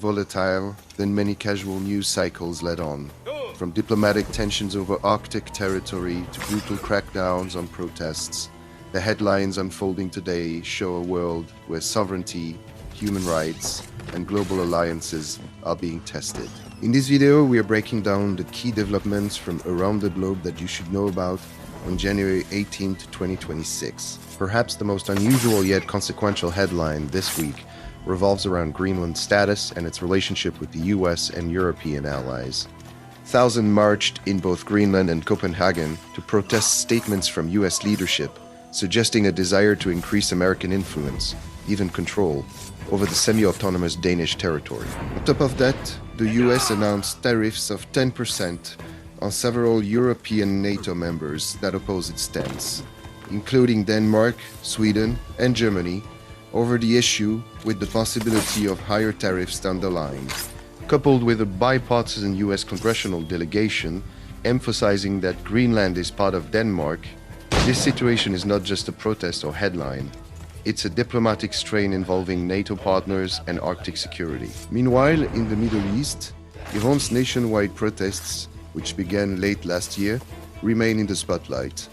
volatile than many casual news cycles let on. From diplomatic tensions over Arctic territory to brutal crackdowns on protests, the headlines unfolding today show a world where sovereignty, human rights, and global alliances are being tested. In this video, we are breaking down the key developments from around the globe that you should know about on January 18, 2026. Perhaps the most unusual yet consequential headline this week revolves around Greenland's status and its relationship with the US and European allies. Thousands marched in both Greenland and Copenhagen to protest statements from US leadership suggesting a desire to increase American influence, even control, over the semi-autonomous Danish territory. On top of that, the US announced tariffs of 10% on several European NATO members that oppose its stance, including Denmark, Sweden, and Germany, over the issue with the possibility of higher tariffs down the line, coupled with a bipartisan US congressional delegation emphasizing that Greenland is part of Denmark. This situation is not just a protest or headline. It's a diplomatic strain involving NATO partners and Arctic security. Meanwhile, in the Middle East, Iran's nationwide protests, which began late last year, remain in the spotlight.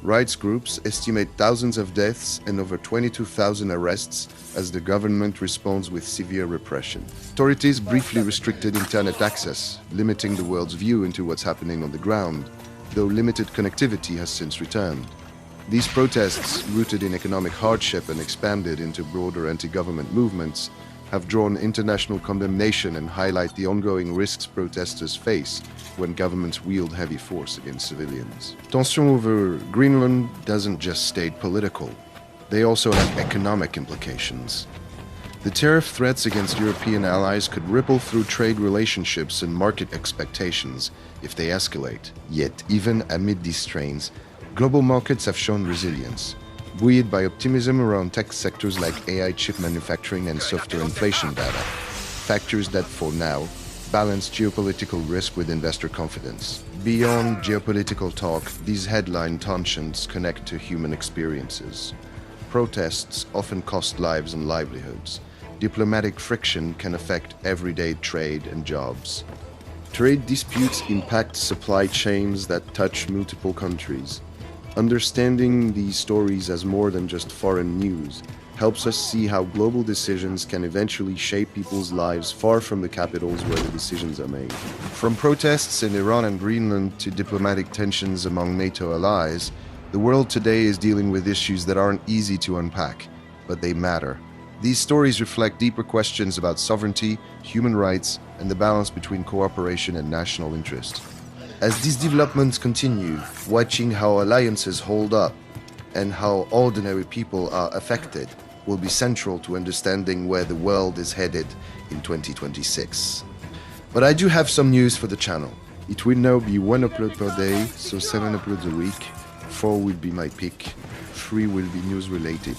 Rights groups estimate thousands of deaths and over 22,000 arrests as the government responds with severe repression. Authorities briefly restricted internet access, limiting the world's view into what's happening on the ground, though limited connectivity has since returned. These protests, rooted in economic hardship and expanded into broader anti-government movements, have drawn international condemnation and highlight the ongoing risks protesters face when governments wield heavy force against civilians. Tension over Greenland doesn't just stay political. They also have economic implications. The tariff threats against European allies could ripple through trade relationships and market expectations if they escalate. Yet, even amid these strains, global markets have shown resilience, buoyed by optimism around tech sectors like AI chip manufacturing and softer inflation data, factors that, for now, balance geopolitical risk with investor confidence. Beyond geopolitical talk, these headline tensions connect to human experiences. Protests often cost lives and livelihoods. Diplomatic friction can affect everyday trade and jobs. Trade disputes impact supply chains that touch multiple countries. Understanding these stories as more than just foreign news helps us see how global decisions can eventually shape people's lives far from the capitals where the decisions are made. From protests in Iran and Greenland to diplomatic tensions among NATO allies, the world today is dealing with issues that aren't easy to unpack, but they matter. These stories reflect deeper questions about sovereignty, human rights, and the balance between cooperation and national interest. As these developments continue, watching how alliances hold up and how ordinary people are affected will be central to understanding where the world is headed in 2026. But I do have some news for the channel. It will now be 1 upload per day, so 7 uploads a week. 4 will be my pick, 3 will be news related.